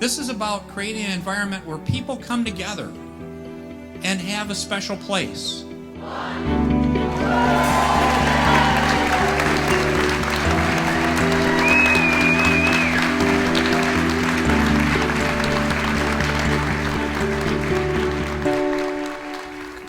This is about creating an environment where people come together and have a special place.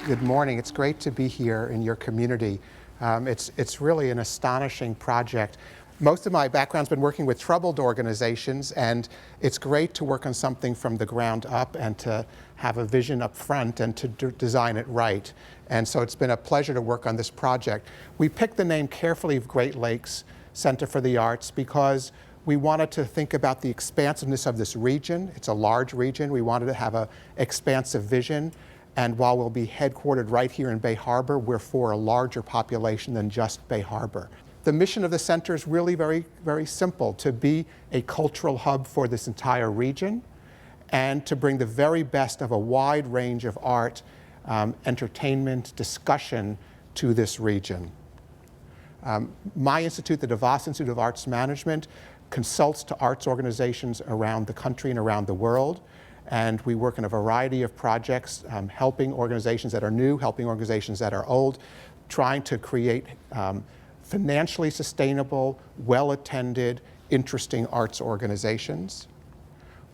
Good morning. It's great to be here in your community. It's really an astonishing project. Most of my background's been working with troubled organizations, and it's great to work on something from the ground up and to have a vision up front and to design it right. And so it's been a pleasure to work on this project. We picked the name carefully of Great Lakes Center for the Arts because we wanted to think about the expansiveness of this region. It's a large region. We wanted to have an expansive vision. And while we'll be headquartered right here in Bay Harbor, we're for a larger population than just Bay Harbor. The mission of the center is really very, very simple: to be a cultural hub for this entire region and to bring the very best of a wide range of art, entertainment, discussion to this region. My institute, the DeVos Institute of Arts Management, consults to arts organizations around the country and around the world. And we work in a variety of projects, helping organizations that are new, helping organizations that are old, trying to create financially sustainable, well-attended, interesting arts organizations.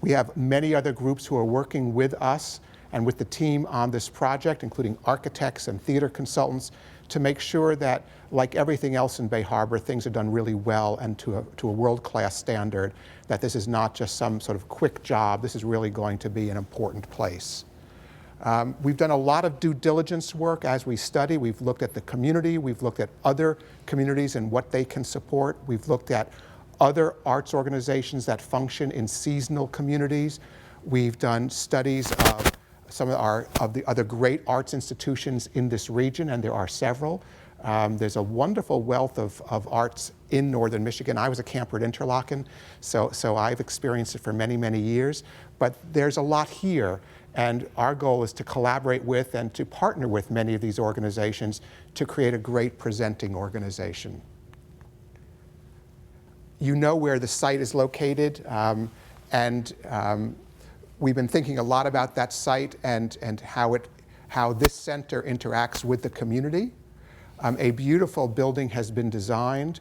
We have many other groups who are working with us and with the team on this project, including architects and theater consultants, to make sure that, like everything else in Bay Harbor, things are done really well and to a world-class standard, that this is not just some sort of quick job. This is really going to be an important place. We've done a lot of due diligence work as we study. We've looked at the community. We've looked at other communities and what they can support. We've looked at other arts organizations that function in seasonal communities. We've done studies of some of the other great arts institutions in this region, and there are several. There's a wonderful wealth of arts in northern Michigan. I was a camper at Interlochen, so I've experienced it for many, many years. But there's a lot here, and our goal is to collaborate with and to partner with many of these organizations to create a great presenting organization. You know where the site is located, we've been thinking a lot about that site and how this center interacts with the community. A beautiful building has been designed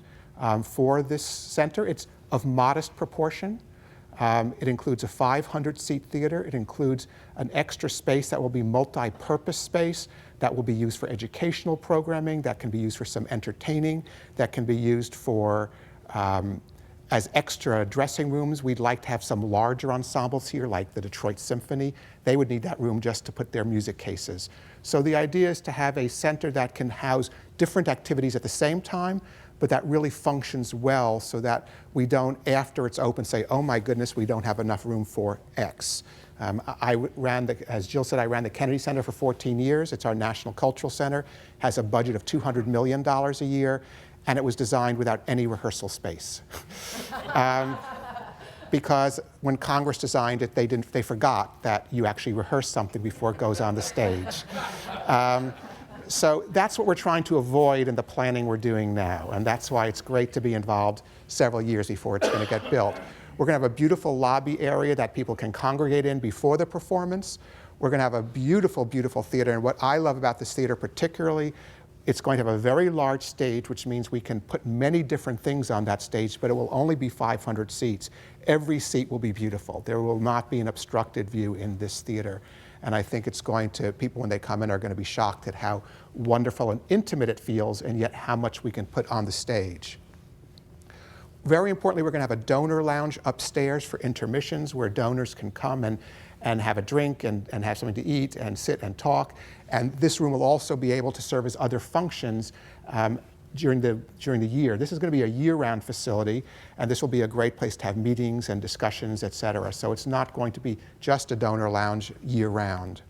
for this center. It's of modest proportion. It includes a 500-seat theater. It includes an extra space that will be multi-purpose space that will be used for educational programming, that can be used for some entertaining, that can be used for as extra dressing rooms. We'd like to have some larger ensembles here, like the Detroit Symphony. They would need that room just to put their music cases. So the idea is to have a center that can house different activities at the same time, but that really functions well so that we don't, after it's open, say, oh my goodness, we don't have enough room for X. As Jill said, I ran the Kennedy Center for 14 years. It's our national cultural center, has a budget of $200 million a year, and it was designed without any rehearsal space. Because when Congress designed it, they forgot that you actually rehearse something before it goes on the stage. So that's what we're trying to avoid in the planning we're doing now, and that's why it's great to be involved several years before it's going to get built. We're going to have a beautiful lobby area that people can congregate in before the performance. We're going to have a beautiful, beautiful theater, and what I love about this theater particularly, it's going to have a very large stage, which means we can put many different things on that stage, but it will only be 500 seats. Every seat will be beautiful. There will not be an obstructed view in this theater. And I think it's going to, people when they come in are going to be shocked at how wonderful and intimate it feels, and yet how much we can put on the stage. Very importantly, we're going to have a donor lounge upstairs for intermissions where donors can come and have a drink and have something to eat and sit and talk. And this room will also be able to serve as other functions during the year. This is going to be a year-round facility, and this will be a great place to have meetings and discussions, et cetera. So it's not going to be just a donor lounge year-round.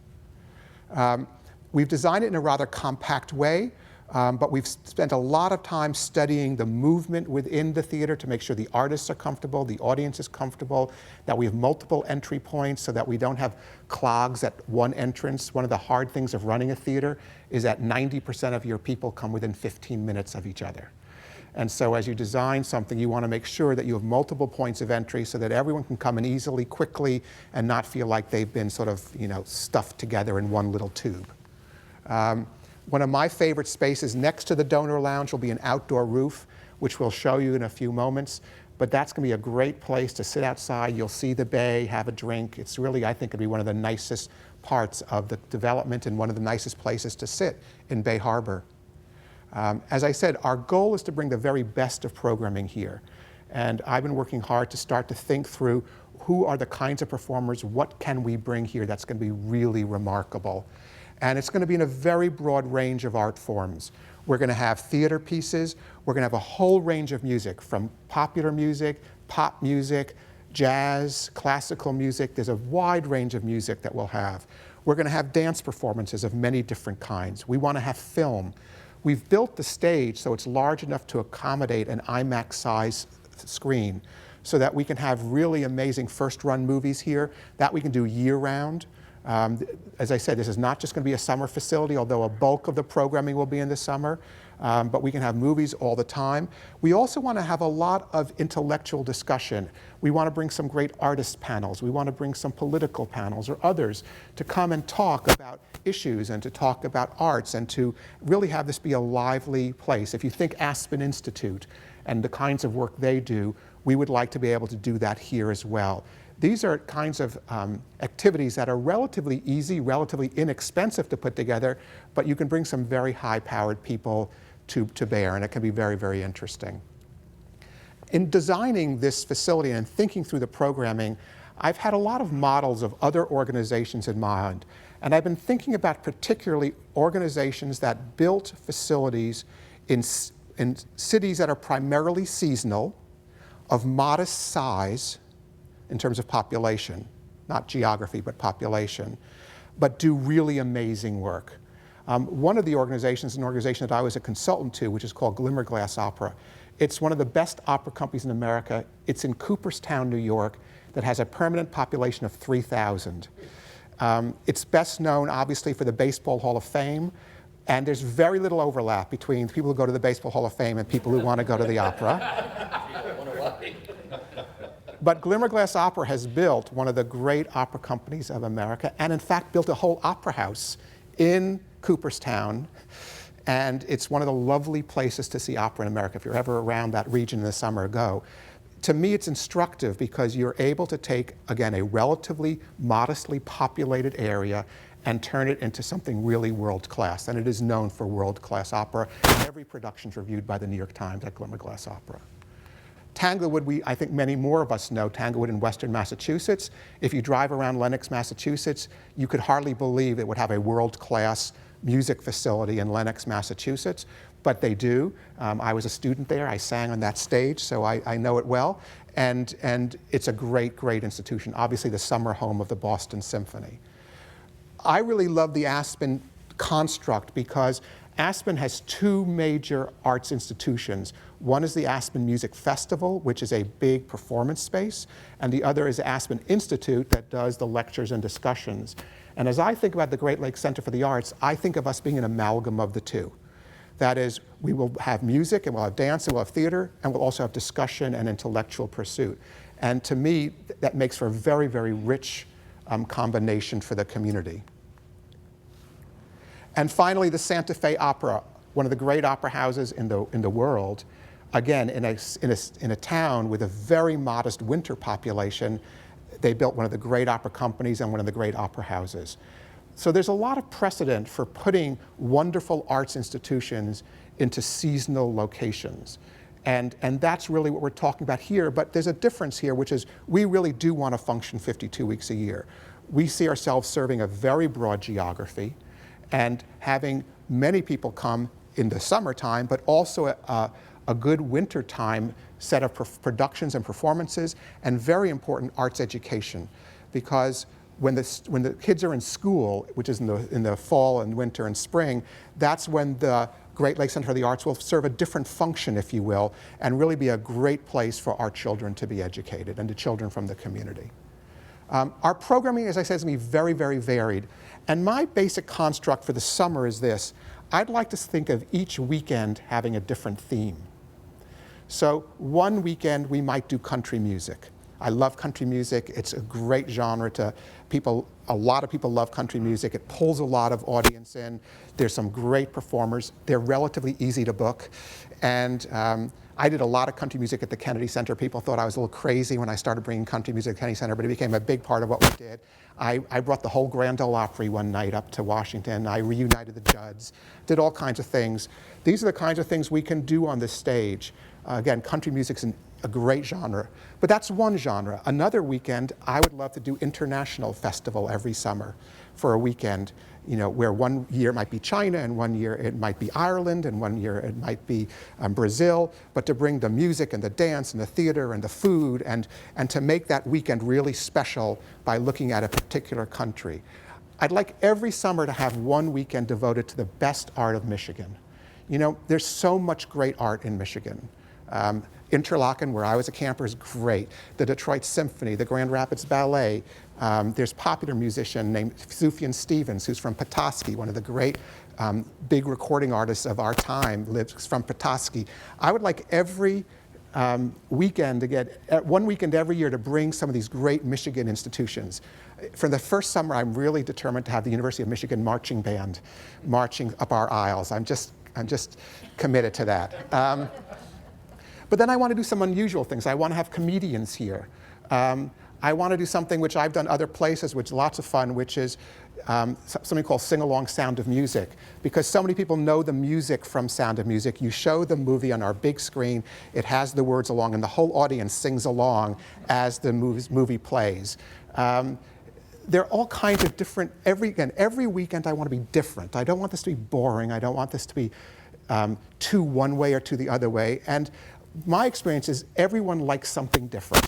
We've designed it in a rather compact way, but we've spent a lot of time studying the movement within the theater to make sure the artists are comfortable, the audience is comfortable, that we have multiple entry points so that we don't have clogs at one entrance. One of the hard things of running a theater is that 90% of your people come within 15 minutes of each other. And so as you design something, you want to make sure that you have multiple points of entry so that everyone can come in easily, quickly, and not feel like they've been sort of, stuffed together in one little tube. One of my favorite spaces next to the donor lounge will be an outdoor roof, which we'll show you in a few moments. But that's going to be a great place to sit outside. You'll see the bay, have a drink. It's really, I think, going to be one of the nicest parts of the development and one of the nicest places to sit in Bay Harbor. As I said, our goal is to bring the very best of programming here. And I've been working hard to start to think through who are the kinds of performers, what can we bring here that's going to be really remarkable. And it's going to be in a very broad range of art forms. We're going to have theater pieces. We're going to have a whole range of music, from popular music, pop music, jazz, classical music. There's a wide range of music that we'll have. We're going to have dance performances of many different kinds. We want to have film. We've built the stage so it's large enough to accommodate an IMAX-size screen so that we can have really amazing first-run movies here that we can do year-round. As I said, this is not just going to be a summer facility, although a bulk of the programming will be in the summer. But we can have movies all the time. We also want to have a lot of intellectual discussion. We want to bring some great artist panels. We want to bring some political panels or others to come and talk about issues and to talk about arts and to really have this be a lively place. If you think Aspen Institute and the kinds of work they do, we would like to be able to do that here as well. These are kinds of activities that are relatively easy, relatively inexpensive to put together, but you can bring some very high-powered people to bear, and it can be very, very interesting. In designing this facility and thinking through the programming, I've had a lot of models of other organizations in mind, and I've been thinking about particularly organizations that built facilities in cities that are primarily seasonal, of modest size, in terms of population, not geography, but population, but do really amazing work. One of the organizations is an organization that I was a consultant to, which is called GLIMMERGLASS Opera. It's one of the best opera companies in America. It's in Cooperstown, New York, that has a permanent population of 3,000. It's best known, obviously, for the Baseball Hall of Fame, and there's very little overlap between people who go to the Baseball Hall of Fame and people who want to go to the opera. But GLIMMERGLASS Opera has built one of the great opera companies of America, and in fact built a whole opera house in Cooperstown. And it's one of the lovely places to see opera in America. If you're ever around that region in the summer, go. To me, it's instructive because you're able to take, again, a relatively modestly populated area and turn it into something really world-class. And it is known for world-class opera. Every production's reviewed by the New York Times at GLIMMERGLASS Opera. Tanglewood, I think many more of us know Tanglewood in Western Massachusetts. If you drive around Lenox, Massachusetts, you could hardly believe it would have a world-class music facility in Lenox, Massachusetts, but they do. I was a student there. I sang on that stage, so I know it well. And it's a great, great institution, obviously the summer home of the Boston Symphony. I really love the Aspen construct because Aspen has two major arts institutions. One is the Aspen Music Festival, which is a big performance space, and the other is Aspen Institute that does the lectures and discussions. And as I think about the Great Lakes Center for the Arts, I think of us being an amalgam of the two. That is, we will have music, and we'll have dance, and we'll have theater, and we'll also have discussion and intellectual pursuit. And to me, that makes for a very, very rich combination for the community. And finally, the Santa Fe Opera, one of the great opera houses in the world. Again, in a town with a very modest winter population, they built one of the great opera companies and one of the great opera houses. So there's a lot of precedent for putting wonderful arts institutions into seasonal locations. And that's really what we're talking about here. But there's a difference here, which is we really do want to function 52 weeks a year. We see ourselves serving a very broad geography and having many people come in the summertime, but also a good wintertime set of productions and performances, and very important arts education. Because when the kids are in school, which is in the fall and winter and spring, that's when the Great Lakes Center for the Arts will serve a different function, if you will, and really be a great place for our children to be educated and the children from the community. Our programming, as I said, is going to be very, very varied. And my basic construct for the summer is this. I'd like to think of each weekend having a different theme. So one weekend we might do country music. I love country music. It's a great genre to people. A lot of people love country music. It pulls a lot of audience in. There's some great performers. They're relatively easy to book. And I did a lot of country music at the Kennedy Center. People thought I was a little crazy when I started bringing country music at the Kennedy Center, but it became a big part of what we did. I brought the whole Grand Ole Opry one night up to Washington. I reunited the Judds, did all kinds of things. These are the kinds of things we can do on this stage. Again, country music's a great genre, but that's one genre. Another weekend, I would love to do international festival every summer for a weekend, where one year might be China, and one year it might be Ireland, and one year it might be Brazil, but to bring the music and the dance and the theater and the food and to make that weekend really special by looking at a particular country. I'd like every summer to have one weekend devoted to the best art of Michigan. There's so much great art in Michigan. Interlochen, where I was a camper, is great. The Detroit Symphony, the Grand Rapids Ballet. There's a popular musician named Sufjan Stevens, who's from Petoskey, one of the great big recording artists of our time, lives from Petoskey. I would like every weekend to get, one weekend every year, to bring some of these great Michigan institutions. For the first summer, I'm really determined to have the University of Michigan Marching Band marching up our aisles. I'm just committed to that. But then I want to do some unusual things. I want to have comedians here. I want to do something which I've done other places, which is lots of fun, which is something called Sing-Along Sound of Music. Because so many people know the music from Sound of Music. You show the movie on our big screen. It has the words along, and the whole audience sings along as the movie plays. There are all kinds of different, every weekend I want to be different. I don't want this to be boring. I don't want this to be too one way or to the other way. And my experience is everyone likes something different.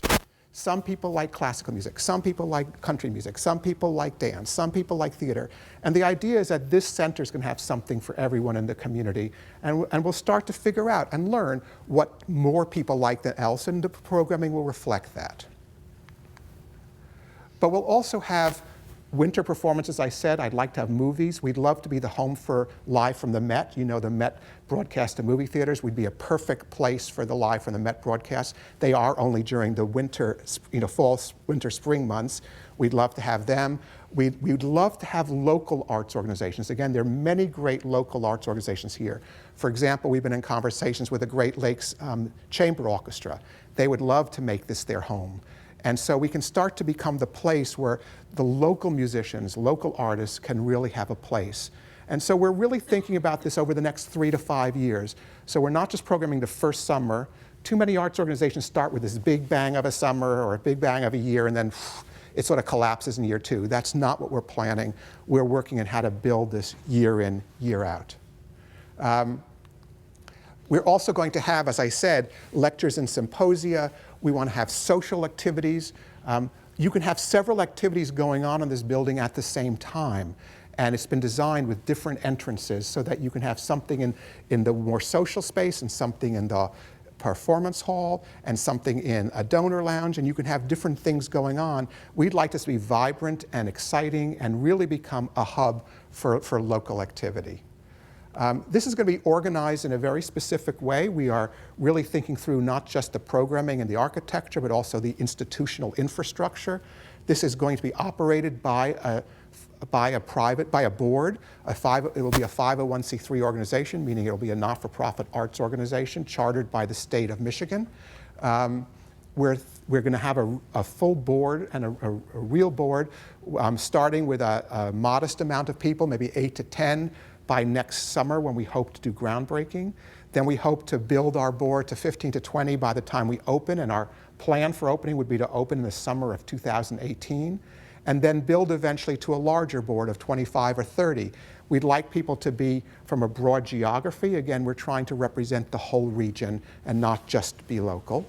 Some people like classical music, some people like country music, some people like dance, some people like theater. And the idea is that this center is going to have something for everyone in the community. And we'll start to figure out and learn what more people like than else, and the programming will reflect that. But we'll also have winter performances. I said I'd like to have movies. We'd love to be the home for Live from the Met. The Met broadcast to movie theaters. We'd be a perfect place for the Live from the Met broadcast. They are only during the winter, fall, winter, spring months. We'd love to have them. We'd love to have local arts organizations. Again, there are many great local arts organizations here. For example, we've been in conversations with the Great Lakes Chamber Orchestra. They would love to make this their home. And so we can start to become the place where the local musicians, local artists can really have a place. And so we're really thinking about this over the next 3 to 5 years. So we're not just programming the first summer. Too many arts organizations start with this big bang of a summer or a big bang of a year, and then it sort of collapses in year 2. That's not what we're planning. We're working on how to build this year in, year out. We're also going to have, as I said, lectures and symposia. We want to have social activities. You can have several activities going on in this building at the same time. And it's been designed with different entrances so that you can have something in the more social space, and something in the performance hall, and something in a donor lounge, and you can have different things going on. We'd like this to be vibrant and exciting and really become a hub for local activity. This is going to be organized in a very specific way. We are really thinking through not just the programming and the architecture, but also the institutional infrastructure. This is going to be operated by a board. It will be a 501c3 organization, meaning it will be a not-for-profit arts organization chartered by the state of Michigan. We're going to have a full board and a real board, starting with a modest amount of people, maybe 8 to 10, by next summer when we hope to do groundbreaking. Then we hope to build our board to 15 to 20 by the time we open, and our plan for opening would be to open in the summer of 2018, and then build eventually to a larger board of 25 or 30. We'd like people to be from a broad geography. Again, we're trying to represent the whole region and not just be local.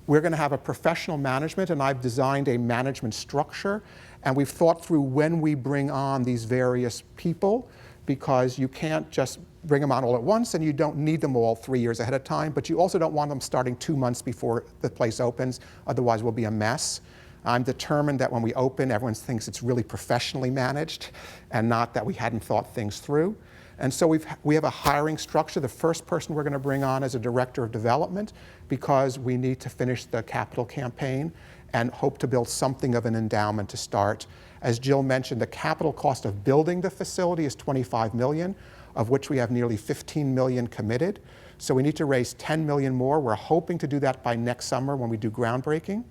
We're going to have a professional management, and I've designed a management structure, and we've thought through when we bring on these various people, because you can't just bring them on all at once, and you don't need them all 3 years ahead of time, but you also don't want them starting 2 months before the place opens, otherwise we'll be a mess. I'm determined that when we open, everyone thinks it's really professionally managed, and not that we hadn't thought things through. And so we have a hiring structure. The first person we're going to bring on is a director of development because we need to finish the capital campaign and hope to build something of an endowment to start. As Jill mentioned, the capital cost of building the facility is $25 million, of which we have nearly $15 million committed. So we need to raise $10 million more. We're hoping to do that by next summer when we do groundbreaking.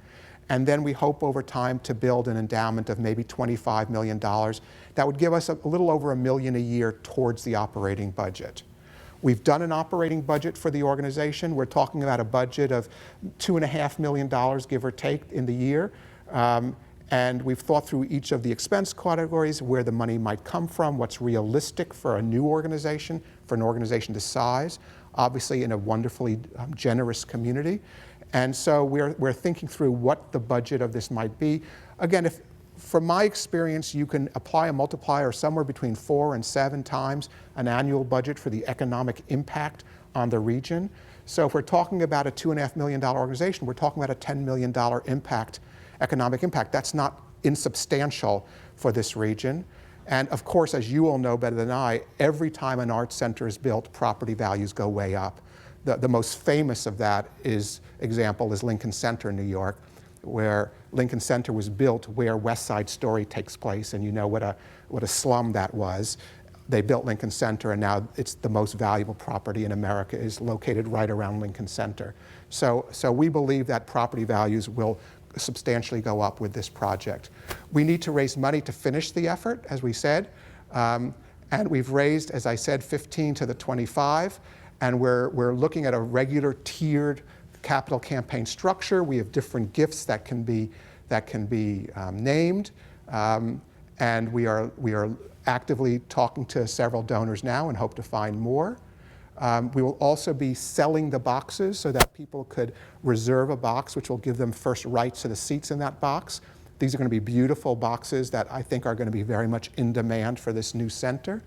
And then we hope over time to build an endowment of maybe $25 million. That would give us a little over $1 million a year towards the operating budget. We've done an operating budget for the organization. We're talking about a budget of $2.5 million, give or take, in the year. And we've thought through each of the expense categories, where the money might come from, what's realistic for a new organization, for an organization this size, obviously in a wonderfully generous community. And so we're thinking through what the budget of this might be. Again, from my experience, you can apply a multiplier somewhere between 4 and 7 times an annual budget for the economic impact on the region. So if we're talking about a $2.5 million organization, we're talking about a $10 million impact, economic impact. That's not insubstantial for this region. And of course, as you all know better than I, every time an arts center is built, property values go way up. The most famous of that example is Lincoln Center in New York, where Lincoln Center was built where West Side Story takes place, and you know what a slum that was. They built Lincoln Center, and now it's the most valuable property in America is located right around Lincoln Center. So we believe that property values will substantially go up with this project. We need to raise money to finish the effort, as we said, and we've raised, as I said, 15 to the 25. And we're looking at a regular tiered capital campaign structure. We have different gifts that can be named, and we are actively talking to several donors now and hope to find more. We will also be selling the boxes so that people could reserve a box, which will give them first rights to the seats in that box. These are going to be beautiful boxes that I think are going to be very much in demand for this new center.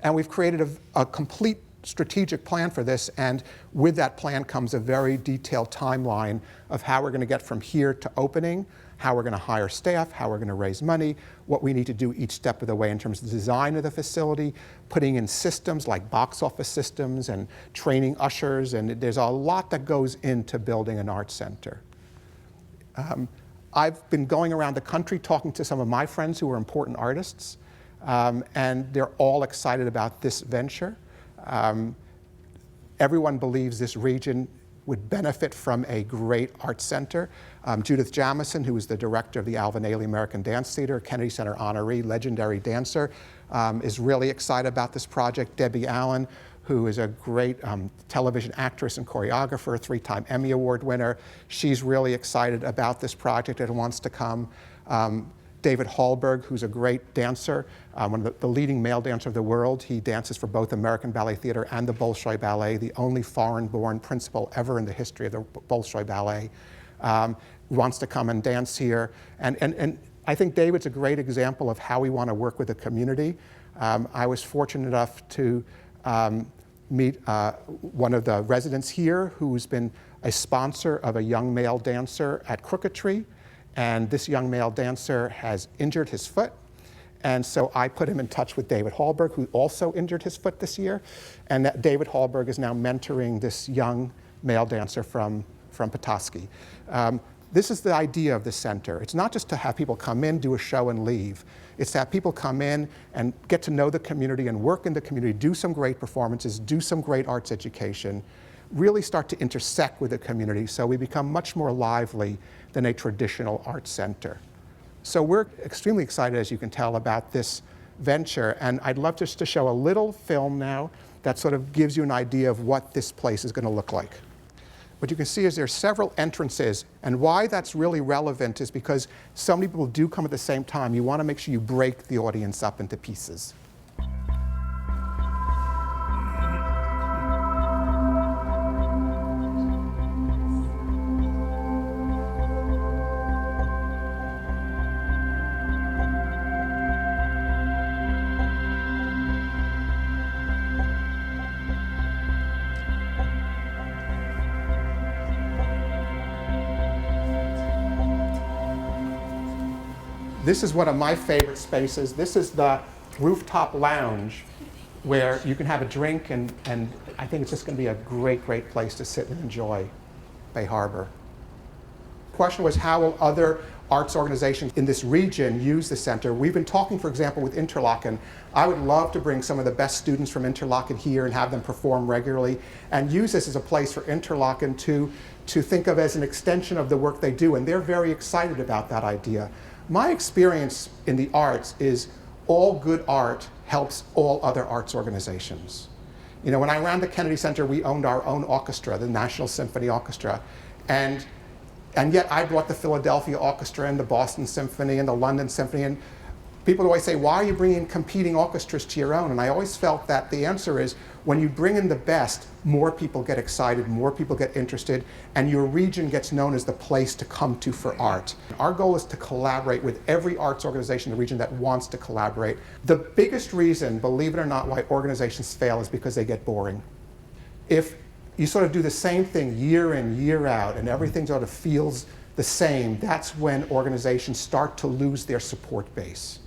And we've created a complete strategic plan for this, and with that plan comes a very detailed timeline of how we're going to get from here to opening, how we're going to hire staff, how we're going to raise money, what we need to do each step of the way in terms of the design of the facility, putting in systems like box office systems and training ushers, and there's a lot that goes into building an arts center. I've been going around the country talking to some of my friends who are important artists, and they're all excited about this venture. Everyone believes this region would benefit from a great arts center. Judith Jamison, who is the director of the Alvin Ailey American Dance Theater, Kennedy Center honoree, legendary dancer, is really excited about this project. Debbie Allen, who is a great television actress and choreographer, 3-time Emmy Award winner, she's really excited about this project and wants to come. David Hallberg, who's a great dancer, one of the leading male dancer of the world. He dances for both American Ballet Theater and the Bolshoi Ballet, the only foreign-born principal ever in the history of the Bolshoi Ballet. Wants to come and dance here. And I think David's a great example of how we want to work with the community. I was fortunate enough to meet one of the residents here who's been a sponsor of a young male dancer at Crooked Tree. And this young male dancer has injured his foot. And so I put him in touch with David Hallberg, who also injured his foot this year. And that David Hallberg is now mentoring this young male dancer from Petoskey. This is the idea of the center. It's not just to have people come in, do a show, and leave. It's to have people come in and get to know the community and work in the community, do some great performances, do some great arts education, really start to intersect with the community so we become much more lively than a traditional arts center. So we're extremely excited, as you can tell, about this venture, and I'd love just to show a little film now that sort of gives you an idea of what this place is going to look like. What you can see is there's several entrances, and why that's really relevant is because so many people do come at the same time. You want to make sure you break the audience up into pieces. This is one of my favorite spaces. This is the rooftop lounge where you can have a drink, and I think it's just going to be a great, great place to sit and enjoy Bay Harbor. The question was, how will other arts organizations in this region use the center? We've been talking, for example, with Interlochen. I would love to bring some of the best students from Interlochen here and have them perform regularly and use this as a place for Interlochen to think of as an extension of the work they do, and they're very excited about that idea. My experience in the arts is all good art helps all other arts organizations. You know, when I ran the Kennedy Center, we owned our own orchestra, the National Symphony Orchestra, and yet I brought the Philadelphia Orchestra and the Boston Symphony and the London Symphony, and people always say, why are you bringing competing orchestras to your own? And I always felt that the answer is, when you bring in the best, more people get excited, more people get interested, and your region gets known as the place to come to for art. Our goal is to collaborate with every arts organization in the region that wants to collaborate. The biggest reason, believe it or not, why organizations fail is because they get boring. If you sort of do the same thing year in, year out, and everything sort of feels the same, that's when organizations start to lose their support base.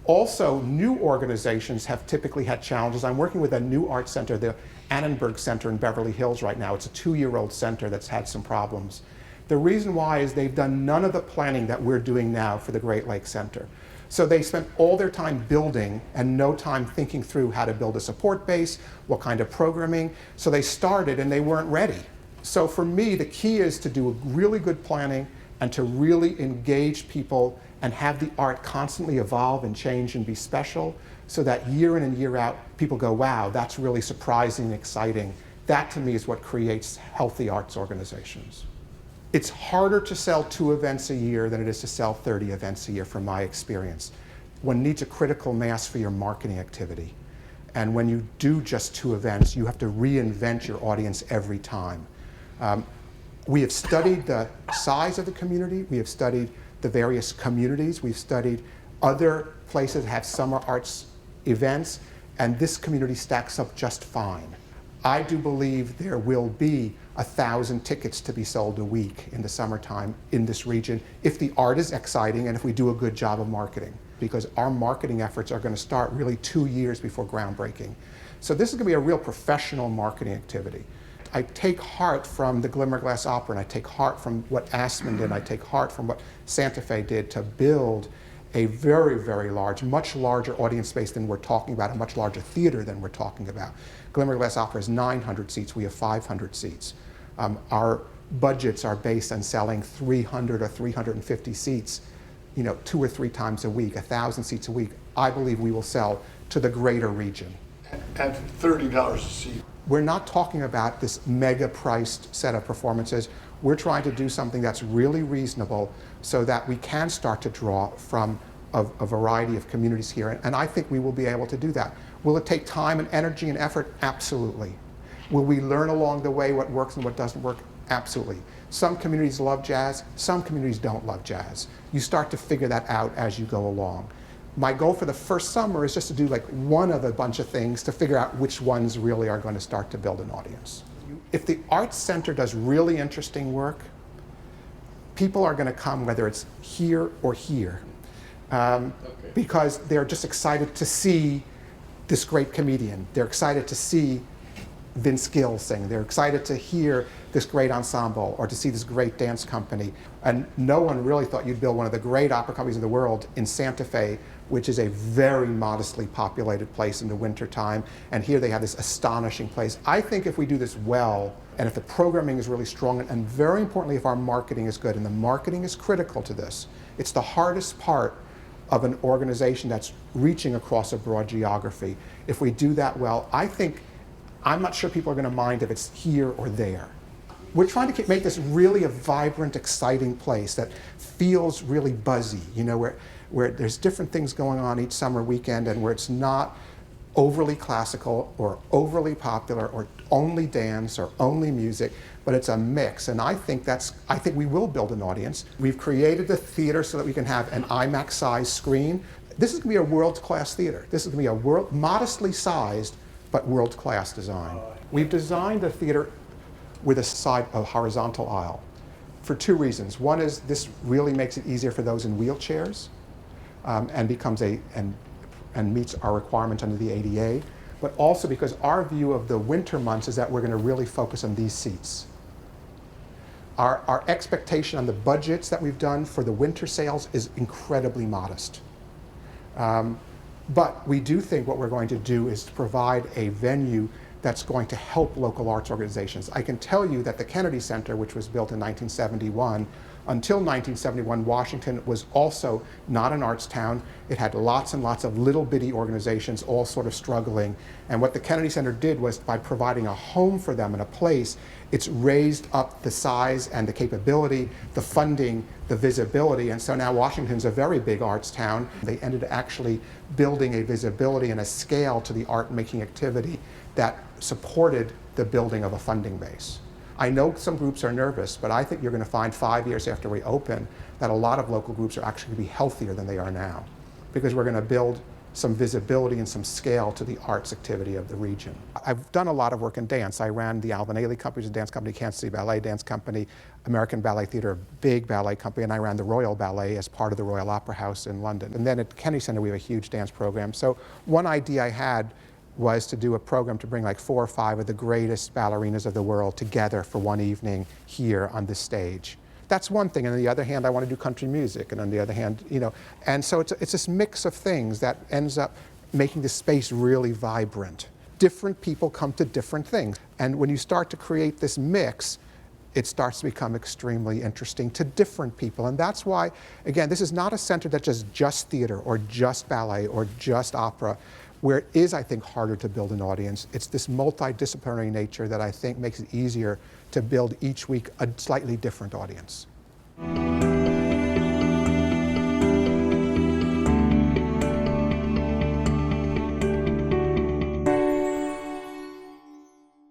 Also, new organizations have typically had challenges. I'm working with a new art center, the Annenberg Center in Beverly Hills right now. It's a 2-year-old center that's had some problems. The reason why is they've done none of the planning that we're doing now for the Great Lakes Center. So they spent all their time building and no time thinking through how to build a support base, what kind of programming. So they started and they weren't ready. So for me, the key is to do a really good planning and to really engage people and have the art constantly evolve and change and be special, so that year in and year out, people go, wow, that's really surprising and exciting. That to me is what creates healthy arts organizations. It's harder to sell 2 events a year than it is to sell 30 events a year from my experience. One needs a critical mass for your marketing activity. And when you do just 2 events, you have to reinvent your audience every time. We have studied the size of the community. We have studied the various communities. We've studied other places that have summer arts events, and this community stacks up just fine. I do believe there will be 1,000 tickets to be sold a week in the summertime in this region if the art is exciting and if we do a good job of marketing, because our marketing efforts are going to start really 2 years before groundbreaking. So this is going to be a real professional marketing activity. I take heart from the Glimmerglass Opera, and I take heart from what Aspen did, and I take heart from what Santa Fe did to build a very, very large, much larger audience space than we're talking about, a much larger theater than we're talking about. Glimmerglass Opera is 900 seats, we have 500 seats. Our budgets are based on selling 300 or 350 seats, 2 or 3 times a week, 1,000 seats a week. I believe we will sell to the greater region. At $30 a seat. We're not talking about this mega-priced set of performances. We're trying to do something that's really reasonable so that we can start to draw from a variety of communities here, and I think we will be able to do that. Will it take time and energy and effort? Absolutely. Will we learn along the way what works and what doesn't work? Absolutely. Some communities love jazz, some communities don't love jazz. You start to figure that out as you go along. My goal for the first summer is just to do like one of a bunch of things to figure out which ones really are going to start to build an audience. If the Arts Center does really interesting work, people are going to come whether it's here or here, because they're just excited to see this great comedian. They're excited to see Vince Gill sing. They're excited to hear this great ensemble or to see this great dance company. And no one really thought you'd build one of the great opera companies in the world in Santa Fe, which is a very modestly populated place in the wintertime. And here they have this astonishing place. I think if we do this well, and if the programming is really strong, and very importantly, if our marketing is good, and the marketing is critical to this, it's the hardest part of an organization that's reaching across a broad geography. If we do that well, I'm not sure people are going to mind if it's here or there. We're trying to make this really a vibrant, exciting place that feels really buzzy, where there's different things going on each summer weekend, and where it's not overly classical or overly popular or only dance or only music, but it's a mix. And I think we will build an audience. We've created the theater so that we can have an IMAX-sized screen. This is going to be a world-class theater. This is going to be a modestly sized but world-class design. We've designed the theater with a horizontal aisle for 2 reasons. One is this really makes it easier for those in wheelchairs and meets our requirement under the ADA. but also because our view of the winter months is that we're going to really focus on these seats. Our expectation on the budgets that we've done for the winter sales is incredibly modest. But we do think what we're going to do is to provide a venue that's going to help local arts organizations. I can tell you that the Kennedy Center, which was built in 1971, until 1971, Washington was also not an arts town. It had lots and lots of little bitty organizations all sort of struggling. And what the Kennedy Center did was, by providing a home for them and a place, it's raised up the size and the capability, the funding, the visibility. And so now Washington's a very big arts town. They ended up actually building a visibility and a scale to the art-making activity that supported the building of a funding base. I know some groups are nervous, but I think you're going to find 5 years after we open that a lot of local groups are actually going to be healthier than they are now, because we're going to build some visibility and some scale to the arts activity of the region. I've done a lot of work in dance. I ran the Alvin Ailey Company, a dance company, Kansas City Ballet Dance Company, American Ballet Theatre, a big ballet company, and I ran the Royal Ballet as part of the Royal Opera House in London. And then at Kennedy Center, we have a huge dance program. So one idea I had was to do a program to bring like 4 or 5 of the greatest ballerinas of the world together for one evening here on this stage. That's one thing. And on the other hand, I want to do country music. And on the other hand, you know, and so it's this mix of things that ends up making the space really vibrant. Different people come to different things. And when you start to create this mix, it starts to become extremely interesting to different people. And that's why, again, this is not a center that's just theater or just ballet or just opera. Where it is, I think, harder to build an audience, it's this multidisciplinary nature that I think makes it easier to build each week a slightly different audience.